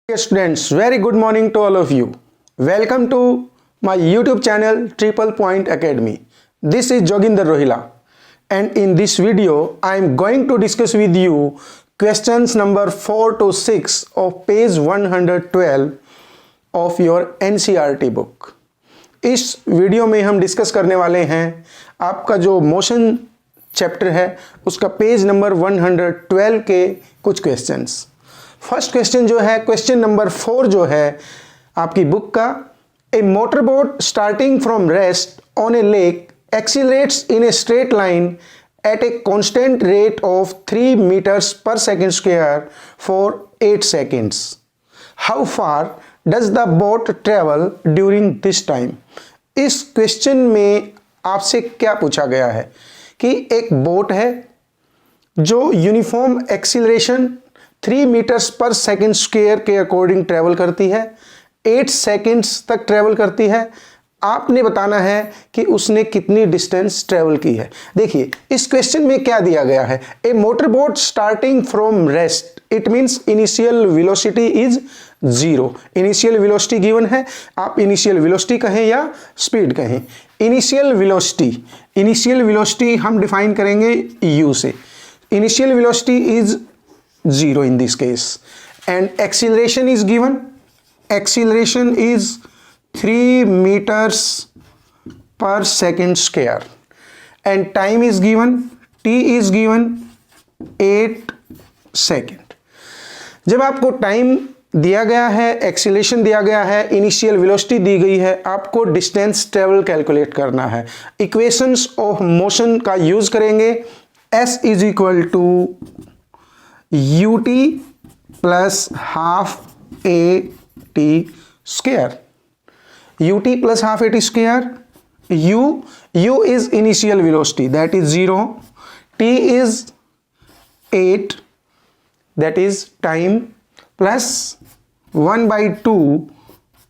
Dear students, very good morning to all of you. Welcome to my YouTube channel Triple Point Academy. This is Joginder Rohila, and in this video I am going to discuss with you questions number 4 to 6 of page 112 of your NCERT book. इस video में हम discuss करने वाले हैं आपका जो motion chapter है उसका पेज नंबर 112 के कुछ क्वेश्चंस। फर्स्ट क्वेश्चन जो है क्वेश्चन नंबर 4 जो है आपकी बुक का, a motor boat starting from rest on a lake accelerates in a straight line at a constant rate of 3 meters per second square for 8 seconds. How far does the boat travel during this time? इस question में आपसे क्या पूछा गया है कि एक boat है जो uniform acceleration 3 meters per second square के अकॉर्डिंग ट्रेवल करती है, 8 seconds तक ट्रेवल करती है। आपने बताना है कि उसने कितनी डिस्टेंस ट्रेवल की है। देखिए इस क्वेश्चन में क्या दिया गया है, a motor boat starting from rest, it means initial velocity is 0। Initial velocity given है, आप इनिशियल वेलोसिटी कहें या स्पीड कहें। इनिशियल वेलोसिटी हम डिफाइन करेंगे u से। Initial velocity is 0 in this case, and acceleration is given. Acceleration is 3 meters per second square, and time is given. T is given 8 second. जब आपको time दिया गया है, एक्सीलरेशन दिया गया है, इनिशियल वेलोसिटी दी गई है, आपको डिस्टेंस ट्रेवल कैलकुलेट करना है। इक्वेशंस ऑफ मोशन का यूज करेंगे। S is equal to ut plus half at square. Ut plus half at square. U is initial velocity, that is 0. T is 8, that is time, plus 1 by 2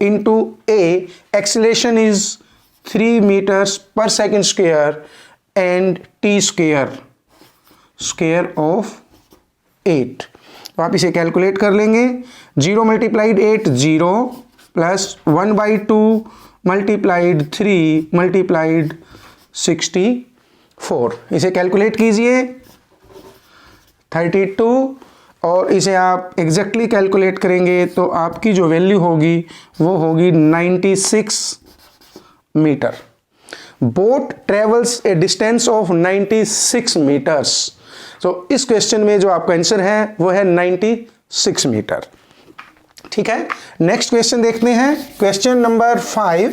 into a, acceleration is 3 meters per second square, and t square of 8। तो आप इसे calculate कर लेंगे। 0 multiplied 8 0 plus 1 by 2 multiplied 3 multiplied 64। इसे calculate कीजिए 32, और इसे आप एग्जैक्टली कैलकुलेट करेंगे तो आपकी जो वैल्यू होगी वो होगी 96 metre. Boat travels a distance of 96 metres. तो इस क्वेश्चन में जो आपका आंसर है वो है 96 मीटर। ठीक है, नेक्स्ट क्वेश्चन देखते हैं, क्वेश्चन नंबर 5।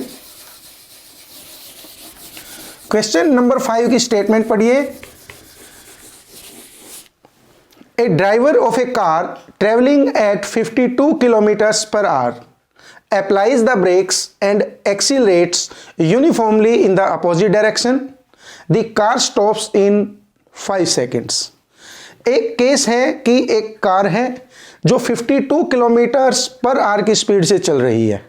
क्वेश्चन नंबर 5 की स्टेटमेंट पढ़िए। A driver of a car travelling at 52 kilometers per hour applies the brakes and accelerates uniformly in the opposite direction. The car stops in 5 seconds. एक case है कि एक car है जो 52 kilometres per our की speed से चल रही है।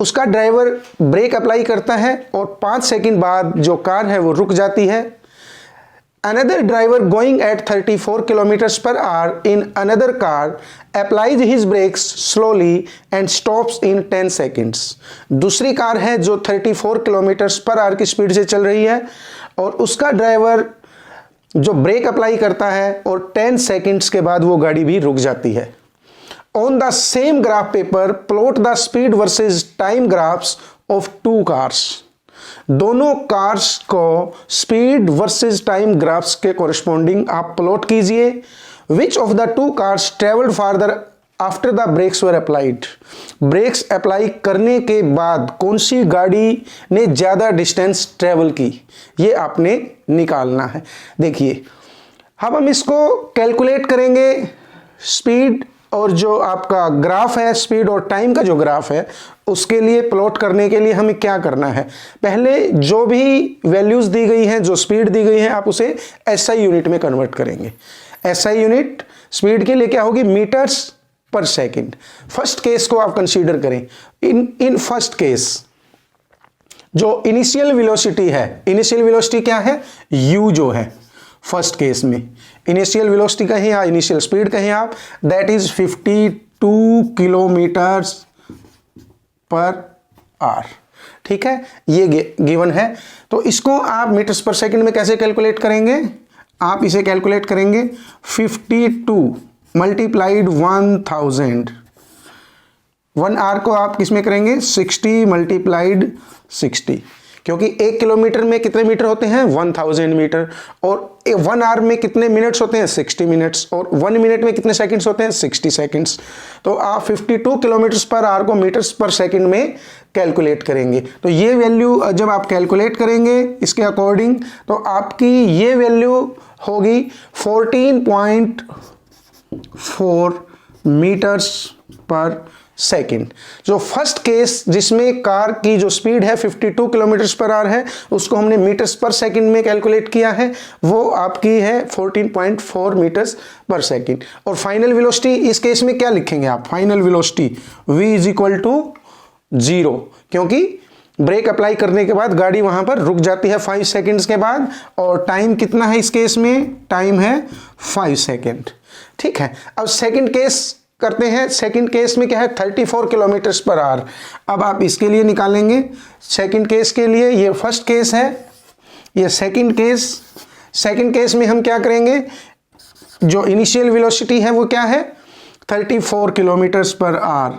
उसका ड्राइवर ब्रेक अप्लाई करता है और 5 सेकंड बाद जो कार है वो रुक जाती है। Another driver going at 34 kilometres per hour in another car applies his brakes slowly and stops in 10 seconds. दूसरी कार है जो 34 किलोमीटर्स पर आवर की स्पीड से चल रही है और उसका ड्राइवर जो ब्रेक अप्लाई करता है और 10 सेकेंड्स के बाद वो गाड़ी भी रुक जाती है। On the same graph paper plot the speed versus time graphs of 2 cars. दोनों कार्स को स्पीड वर्सेस टाइम ग्राफ्स के कोरिस्पोंडिंग आप प्लॉट कीजिए। Which of the 2 cars travelled farther after the brakes were applied. Brakes apply करने के बाद कौन सी गाड़ी ने ज़्यादा डिस्टेंस ट्रेवल की, ये आपने निकालना है। देखिए अब हम इसको कैलकुलेट करेंगे। स्पीड और जो आपका ग्राफ है, स्पीड और टाइम का जो ग्राफ है, उसके लिए प्लॉट करने के लिए हमें क्या करना है, पहले जो भी वैल्यूज़ दी गई हैं, जो स्पीड दी गई है, आप उसे SI यूनिट में कन्वर्ट करेंगे। SI यूनिट स्पीड के लिए क्या होगी, मीटर्स पर सेकेंड। फर्स्ट केस को आप कंसीडर करें। इन फर्स्ट केस जो इनिशियल वेलोसिटी है, इनिशियल वेलोसिटी क्या है, u जो है फर्स्ट केस में, इनिशियल वेलोसिटी कहें या इनिशियल स्पीड कहें आप, that is kilometres per our. ठीक है, ये गिवन है। तो इसको आप मीटर्स पर सेकंड में कैसे कैलकुलेट करेंगे? आप इसे कैलकुलेट करेंगे 52 मल्टीप्लाइड 1000। 1 आवर को आप किस में करेंगे? 60 मल्टीप्लाइड 60, क्योंकि 1 किलोमीटर में कितने मीटर होते हैं? 1000 मीटर। और 1 आवर में कितने मिनट्स होते हैं? 60 मिनट्स। और 1 मिनट में कितने सेकंड्स होते हैं? 60 सेकंड्स। तो आप 52 किलोमीटर्स पर आवर को मीटर्स पर सेकंड में कैलकुलेट करेंगे। तो ये वैल्यू जब आप कैलकुलेट करेंगे इसके अकॉर्डिंग, तो आपकी ये वैल्यू होगी 14.4 मीटर्स पर सेकंड। जो फर्स्ट केस जिसमें कार की जो स्पीड है 52 किलोमीटर्स पर आवर है, उसको हमने मीटर्स पर सेकंड में कैलकुलेट किया है, वो आपकी है 14.4 मीटर्स पर सेकंड। और फाइनल वेलोसिटी इस केस में क्या लिखेंगे आप? Final velocity v is equal to 0, क्योंकि ब्रेक अप्लाई करने के बाद गाड़ी वहां पर रुक जाती है 5 सेकंड्स के बाद। और टाइम कितना है इस केस में? टाइम है 5 सेकंड। ठीक है, अब सेकंड केस करते हैं। सेकंड केस में क्या है? 34 किलोमीटर्स पर आवर। अब आप इसके लिए निकालेंगे सेकंड केस के लिए। ये फर्स्ट केस है, ये सेकंड केस। सेकंड केस में हम क्या करेंगे? जो इनिशियल वेलोसिटी है वो क्या है? 34 kilometres per our.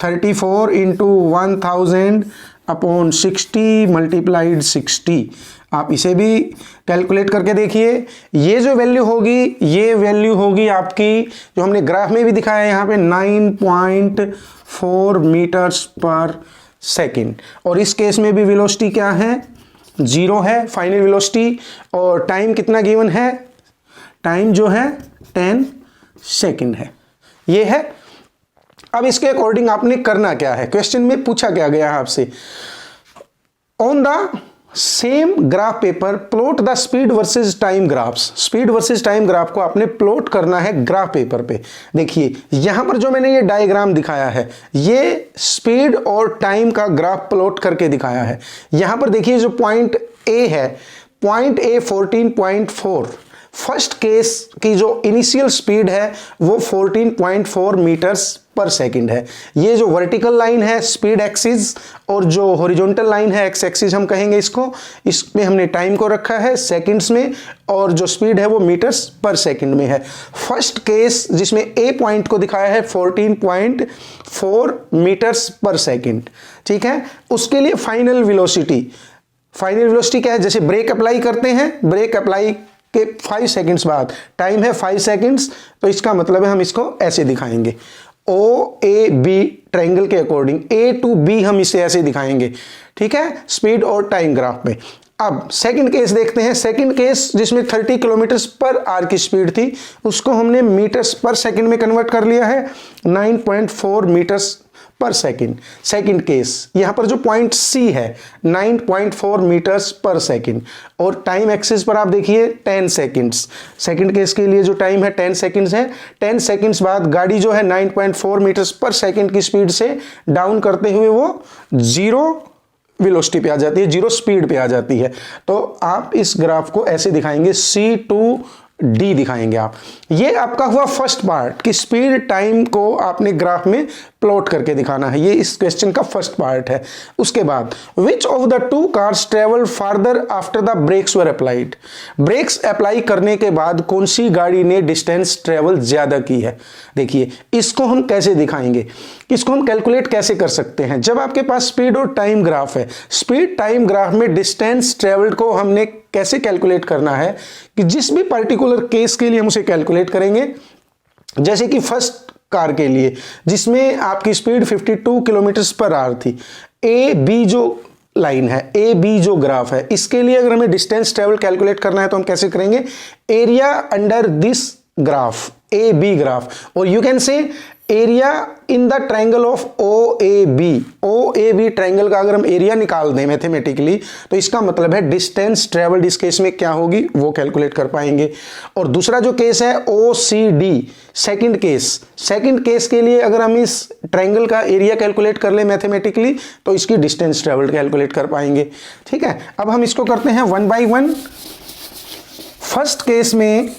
34 into 1000 upon 60 multiplied 60। आप इसे भी कैलकुलेट करके देखिए। ये जो वैल्यू होगी, ये वैल्यू होगी आपकी, जो हमने ग्राफ में भी दिखाया है यहाँ पे, 9.4 मीटर्स पर सेकंड। और इस केस में भी वेलोसिटी क्या है? 0 है फाइनल वेलोसिटी। और टाइम कितना गिवन है? टाइम जो है 10 सेकंड है। ये है। अब इसके अकॉर्डिंग आपने करना क्या है? क्वेश्चन में पूछा क्या गया है आपसे, on the same graph paper plot the speed versus time graphs. Speed versus time graph को आपने प्लॉट करना है ग्राफ पेपर पे। देखिए यहां पर जो मैंने ये डायग्राम दिखाया है, ये स्पीड और टाइम का ग्राफ प्लॉट करके दिखाया है। यहां पर देखिए जो पॉइंट ए है, पॉइंट ए 14.4, फर्स्ट केस की जो इनिशियल स्पीड है वो 14.4 मीटर्स पर सेकंड है। ये जो वर्टिकल लाइन है स्पीड एक्सिस, और जो हॉरिजॉन्टल लाइन है एक्स एक्सिस हम कहेंगे इसको, इसमें हमने टाइम को रखा है सेकंड्स में, और जो स्पीड है वो मीटर्स पर सेकंड में है। फर्स्ट केस जिसमें ए पॉइंट को दिखाया है 14.4 मीटर्स पर सेकंड। ठीक है, उसके लिए फाइनल वेलोसिटी क्या है? जैसे ब्रेक अप्लाई करते हैं, ब्रेक अप्लाई के 5 सेकंड्स बाद, टाइम है 5 सेकंड्स, तो इसका मतलब है हम इसको ऐसे दिखाएंगे, ओ ए बी ट्रायंगल के अकॉर्डिंग, ए टू बी हम इसे ऐसे दिखाएंगे। ठीक है, स्पीड और टाइम ग्राफ में। अब सेकंड केस देखते हैं। सेकंड केस जिसमें 30 किलोमीटर्स पर आवर की स्पीड थी, उसको हमने मीटर्स पर सेकंड में कन्वर्ट कर लिया है, 9.4 मीटर्स पर सेकंड। सेकंड केस यहां पर जो पॉइंट सी है 9.4 मीटर्स पर सेकंड। और टाइम एक्सिस पर आप देखिए 10 सेकंड्स। सेकंड केस के लिए जो टाइम है 10 सेकंड्स है। 10 सेकंड्स बाद गाड़ी जो है 9.4 मीटर्स पर सेकंड की स्पीड से डाउन करते हुए वो 0 वेलोसिटी पे आ जाती है, 0 स्पीड पे आ जाती है। तो आप इस ग्राफ को ऐसे दिखाएंगे, C2D दिखाएंगे आप। ये आपका हुआ फर्स्ट पार्ट कि स्पीड टाइम को आपने ग्राफ में प्लॉट करके दिखाना है। ये इस क्वेश्चन का फर्स्ट पार्ट है। उसके बाद which of the two cars travel farther after the brakes were applied. Brakes apply करने के बाद कौन सी गाड़ी ने डिस्टेंस ट्रेवल ज्यादा की है। देखिए इसको हम कैसे दिखाएंगे, इसको हम कैलकुलेट कैसे कर सकते हैं। जब आपके पास स्पीड और टाइम ग्राफ है, स्पीड टाइम ग्राफ में डिस्टेंस ट्रेवल्ड को हमने कैसे कैलकुलेट करना है कि जिस भी पर्टिकुलर केस के लिए हम उसे कैलकुलेट करेंगे, जैसे कि फर्स्ट कार के लिए जिसमें आपकी स्पीड 52 किलोमीटर्स पर आवर थी, ए बी जो लाइन है, ए बी जो ग्राफ है, इसके लिए अगर हमें डिस्टेंस ट्रेवल कैलकुलेट करना है तो हम कैसे करेंगे, area under this graph, A B graph, और you can say area in the triangle of O A B triangle का अगर हम एरिया निकाल दें मैथमेटिकली तो इसका मतलब है डिस्टेंस ट्रेवल्ड इस केस में क्या होगी वो कैलकुलेट कर पाएंगे। और दूसरा जो केस है ओ सी डी, सेकंड केस के लिए अगर हम इस ट्रायंगल का एरिया कैलकुलेट कर ले मैथमेटिकली तो इसकी डिस्टेंस ट्रेवल्ड कैलकुलेट कर पाएंगे। ठीक है, अब हम इसको करते हैं 1 by 1। फर्स्ट केस में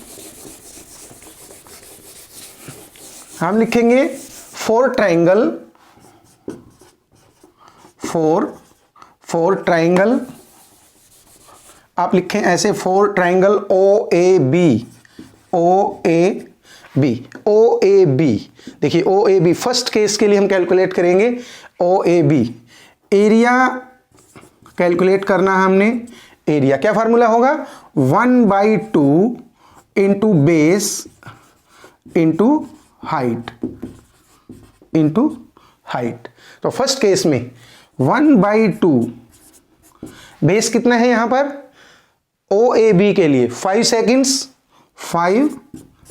हम लिखेंगे फोर ट्राइंगल आप लिखें ऐसे, for triangle O A B. देखिए O A B first case के लिए हम कैलकुलेट करेंगे O A B. Area calculate करना है हमने। एरिया क्या फार्मूला होगा, 1/2 इंटू बेस इंटू हाइट। तो फर्स्ट केस में 1/2 बेस कितना है यहां पर ओ ए बी के लिए 5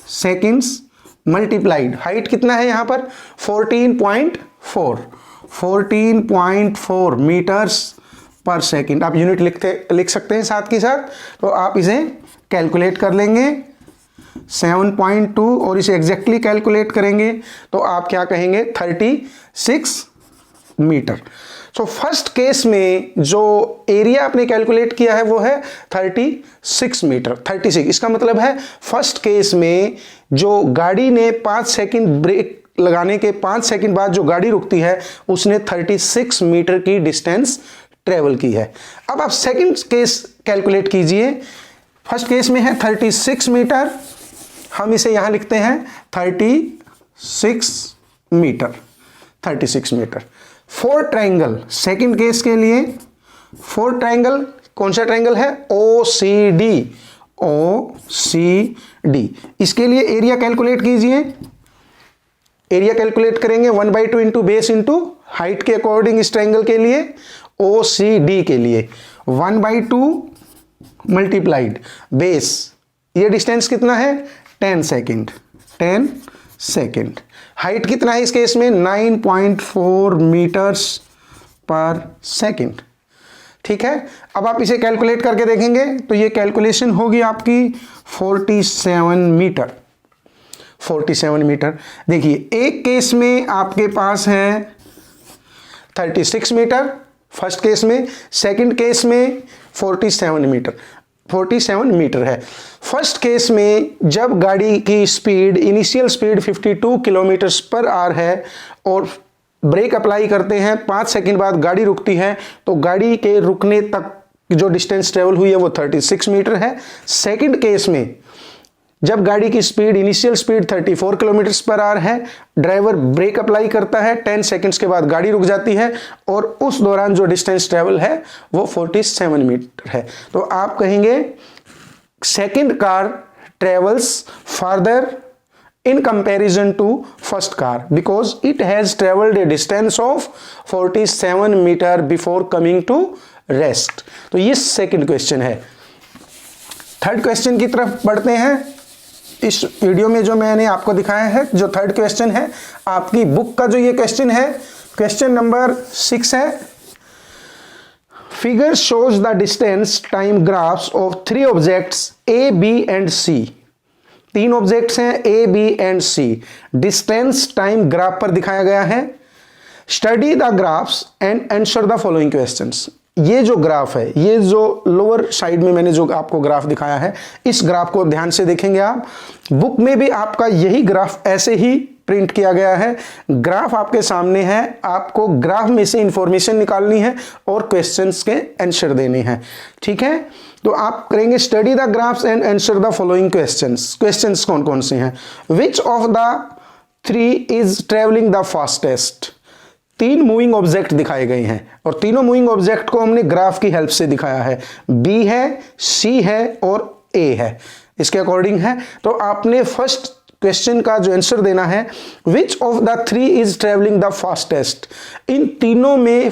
सेकेंड्स मल्टीप्लाइड हाइट कितना है यहां पर 14.4 मीटर्स पर सेकेंड। आप यूनिट लिख सकते हैं साथ के साथ, तो आप इसे कैलकुलेट कर लेंगे 7.2 और इसे एग्जैक्टली कैलकुलेट करेंगे तो आप क्या कहेंगे 36 मीटर। तो फर्स्ट केस में जो एरिया आपने कैलकुलेट किया है वो है 36 मीटर। 36 इसका मतलब है फर्स्ट केस में जो गाड़ी ने 5 सेकंड ब्रेक लगाने के 5 सेकंड बाद जो गाड़ी रुकती है उसने 36 मीटर की डिस्टेंस ट्रेवल की है। अब आप सेकंड केस कैलकुलेट कीजिए। फर्स्ट केस में है 36 मीटर, हम इसे यहां लिखते हैं 36 metre. For triangle second case के लिए, फोर ट्राइंगल कौन सा ट्राइंगल है ओ सी डी। इसके लिए एरिया कैलकुलेट कीजिए। एरिया कैलकुलेट करेंगे 1/2 इंटू बेस इंटू हाइट के अकॉर्डिंग इस ट्राइंगल के लिए ओ सी डी के लिए 1/2 मल्टीप्लाइड बेस, ये डिस्टेंस कितना है 10 सेकेंड। हाइट कितना है इस केस में 9.4 मीटर्स पर सेकेंड। ठीक है, अब आप इसे कैलकुलेट करके देखेंगे तो ये कैलकुलेशन होगी आपकी 47 मीटर। देखिए एक केस में आपके पास है 36 मीटर फर्स्ट केस में, सेकंड केस में 47 मीटर है। फर्स्ट केस में जब गाड़ी की speed initial speed 52 kilometre per hour है और ब्रेक अप्लाई करते हैं 5 सेकंड बाद गाड़ी रुकती है तो गाड़ी के रुकने तक जो डिस्टेंस ट्रेवल हुई है वो 36 मीटर है। सेकंड केस में जब गाड़ी की speed initial speed 34 kilometre per hour है, ड्राइवर ब्रेक अप्लाई करता है 10 सेकंड्स के बाद गाड़ी रुक जाती है और उस दौरान जो डिस्टेंस ट्रेवल है वो 47 मीटर है। तो आप कहेंगे second car travels further in comparison to first car because it has traveled a distance of 47 meter before coming to rest। तो ये सेकंड क्वेश्चन है। थर्ड क्वेश्चन की तरफ बढ़ते हैं। इस वीडियो में जो मैंने आपको दिखाया है जो थर्ड क्वेश्चन है आपकी बुक का जो ये क्वेश्चन है क्वेश्चन नंबर 6 है। Figure shows the distance time graphs of 3 objects A B and C. 3 objects हैं A B and C, distance time graph पर दिखाया गया है। Study the graphs and answer the following questions. ये जो graph है, ये जो लोअर साइड में मैंने जो आपको ग्राफ दिखाया है इस ग्राफ को ध्यान से देखेंगे आप। बुक में भी आपका यही ग्राफ ऐसे ही प्रिंट किया गया है। ग्राफ आपके सामने है, आपको ग्राफ में से इंफॉर्मेशन निकालनी है और क्वेश्चंस के आंसर देने हैं। ठीक है, तो आप करेंगे study the graphs and answer the following questions. Questions कौन कौन से हैं, विच of the 3 is travelling the fastest. 3 moving object दिखाए गए हैं और तीनों मूविंग ऑब्जेक्ट को हमने ग्राफ की हेल्प से दिखाया है। बी है, सी है और ए है, इसके अकॉर्डिंग है। तो आपने फर्स्ट क्वेश्चन का जो आंसर देना है which of the 3 is travelling the fastest. इन तीनों में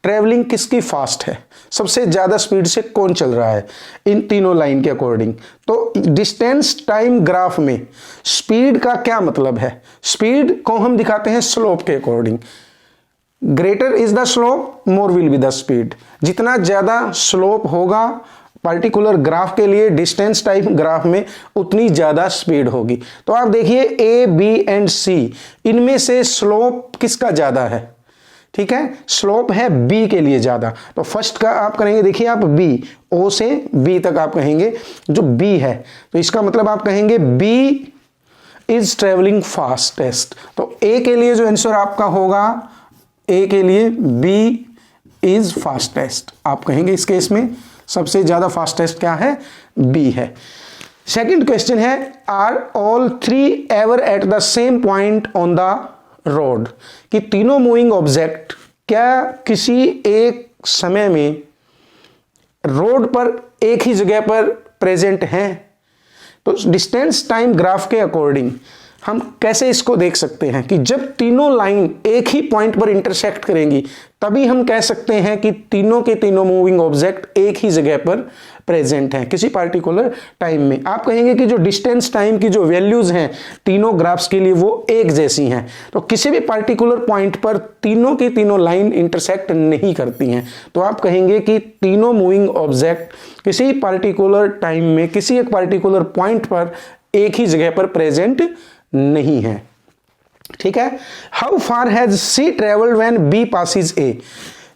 ट्रेवलिंग किसकी फास्ट है, सबसे ज्यादा स्पीड से कौन चल रहा है इन तीनों लाइन के अकॉर्डिंग। तो डिस्टेंस टाइम ग्राफ में स्पीड का क्या मतलब है, स्पीड को हम दिखाते हैं स्लोप के according. Greater is the slope more will be the speed. जितना ज्यादा स्लोप होगा पर्टिकुलर ग्राफ के लिए डिस्टेंस टाइम ग्राफ में उतनी ज्यादा स्पीड होगी। तो आप देखिए ए बी एंड सी, इनमें से स्लोप किसका ज्यादा है। ठीक है, स्लोप है बी के लिए ज्यादा। तो फर्स्ट का आप करेंगे, देखिए आप बी, ओ से बी तक आप कहेंगे जो बी है, तो इसका मतलब आप कहेंगे बी इज ट्रेवलिंग फास्टेस्ट। तो ए के लिए जो आंसर आपका होगा, ए के लिए बी इज फास्टेस्ट। आप कहेंगे इस केस में सबसे ज्यादा फास्टेस्ट क्या है, बी है। सेकंड क्वेश्चन है, are all three ever at the same point on the road, कि तीनों मूविंग ऑब्जेक्ट क्या किसी एक समय में रोड पर एक ही जगह पर प्रेजेंट हैं। तो डिस्टेंस टाइम ग्राफ के अकॉर्डिंग हम कैसे इसको देख सकते हैं कि जब तीनों लाइन एक ही पॉइंट पर इंटरसेक्ट करेंगी तभी हम कह सकते हैं कि तीनों के तीनों मूविंग ऑब्जेक्ट एक ही जगह पर प्रेजेंट हैं किसी पार्टिकुलर टाइम में। आप कहेंगे कि जो डिस्टेंस टाइम की जो वैल्यूज हैं तीनों ग्राफ्स के लिए वो एक जैसी हैं, तो किसी भी पार्टिकुलर पॉइंट पर तीनों की तीनों लाइन इंटरसेक्ट नहीं करती हैं। तो आप कहेंगे कि तीनों मूविंग ऑब्जेक्ट किसी पार्टिकुलर टाइम में किसी एक पार्टिकुलर पॉइंट पर एक ही जगह पर प्रेजेंट नहीं है। ठीक है। How far has C travelled when B passes A.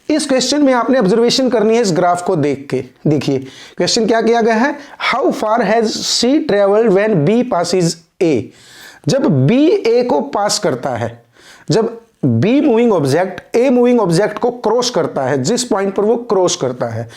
इस क्वेश्चन में आपने ऑब्जर्वेशन करनी है इस ग्राफ को देख के। देखिए क्वेश्चन क्या किया गया है, how far has C travelled when B passes A. जब बी ए को पास करता है, जब B moving object A moving object को क्रॉस करता है, जिस पॉइंट पर वो क्रॉस करता है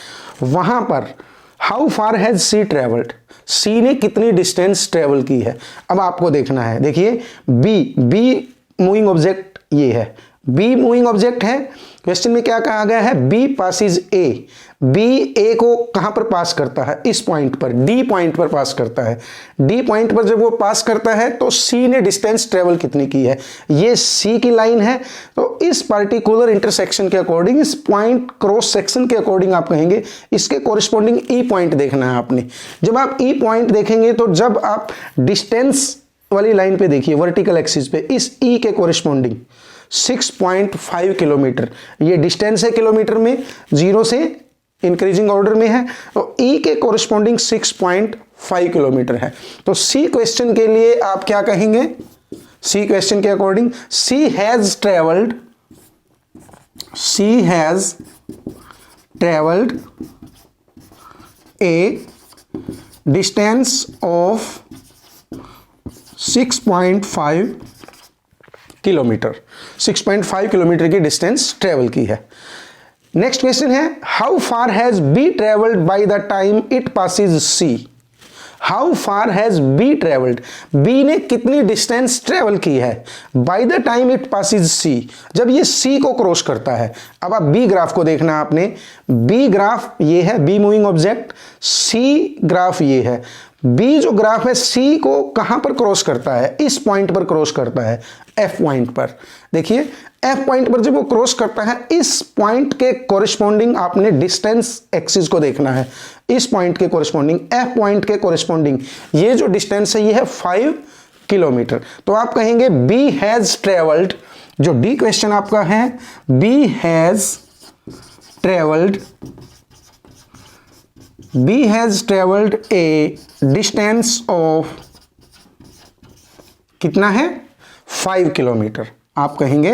वहां पर how far has C travelled, C ने कितनी डिस्टेंस ट्रेवल की है। अब आपको देखना है, देखिए बी मूविंग ऑब्जेक्ट ये है, बी मूविंग ऑब्जेक्ट है। क्वेश्चन में क्या कहा गया है, B passes A, B A को कहां पर पास करता है, इस पॉइंट पर, डी पॉइंट पर पास करता है। डी पॉइंट पर जब वो पास करता है तो सी ने डिस्टेंस ट्रेवल कितनी की है, ये सी की लाइन है। तो इस पार्टिकुलर इंटरसेक्शन के अकॉर्डिंग, इस पॉइंट क्रॉस सेक्शन के अकॉर्डिंग आप कहेंगे इसके कोरिस्पॉन्डिंग ई पॉइंट देखना है आपने। जब आप ई पॉइंट देखेंगे तो जब आप डिस्टेंस वाली लाइन पे देखिए वर्टिकल एक्सिस पे, इस ई के कोरिस्पॉन्डिंग 6.5 किलोमीटर ये डिस्टेंस है किलोमीटर में, 0 से इंक्रीजिंग ऑर्डर में है। तो ई के कोरिस्पॉन्डिंग 6.5 किलोमीटर है। तो सी क्वेश्चन के लिए आप क्या कहेंगे, सी क्वेश्चन के according C has travelled a distance of 6.5 kilometre, 6.5 kilometre की डिस्टेंस ट्रेवल की है। नेक्स्ट क्वेश्चन है, how far has B travelled by the time it passes C. How far has B travelled, B ने कितनी distance travel की है by the time it passes C, जब ये सी को क्रॉस करता है। अब आप बी ग्राफ को देखना आपने, बी ग्राफ ये है, B moving object, C graph ये है। बी जो ग्राफ है सी को कहां पर क्रॉस करता है, इस पॉइंट पर क्रॉस करता है, एफ पॉइंट पर। देखिए एफ पॉइंट पर जब वो क्रॉस करता है, इस पॉइंट के कोरिस्पॉन्डिंग आपने डिस्टेंस एक्सिस को देखना है, इस पॉइंट के कोरिस्पॉन्डिंग, एफ पॉइंट के कोरिस्पॉन्डिंग ये जो डिस्टेंस है ये है 5 किलोमीटर। तो आप कहेंगे बी हैज ट्रेवल्ड, जो डी क्वेश्चन आपका है, B has travelled a distance of कितना है, 5 किलोमीटर। आप कहेंगे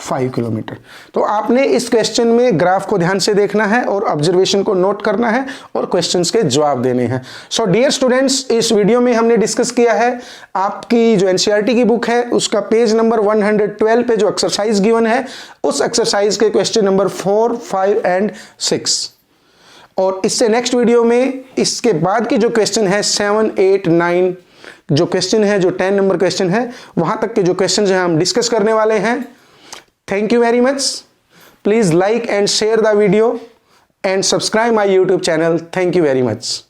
5 किलोमीटर। तो आपने इस क्वेश्चन में ग्राफ को ध्यान से देखना है और ऑब्जर्वेशन को नोट करना है और क्वेश्चंस के जवाब देने हैं। सो डियर स्टूडेंट्स, इस वीडियो में हमने डिस्कस किया है आपकी जो एनसीईआरटी की बुक है उसका पेज नंबर 112 पे जो एक्सरसाइज गिवन है, उस एक्सरसाइज के क्वेश्चन नंबर 4, 5 एंड 6। और इससे नेक्स्ट वीडियो में इसके बाद की जो क्वेश्चन है 7, 8, 9 जो क्वेश्चन है, जो 10 नंबर क्वेश्चन है, वहां तक के जो क्वेश्चन हैं हम डिस्कस करने वाले हैं। Thank you very much. Please like and share the video and subscribe my YouTube channel. Thank you very much.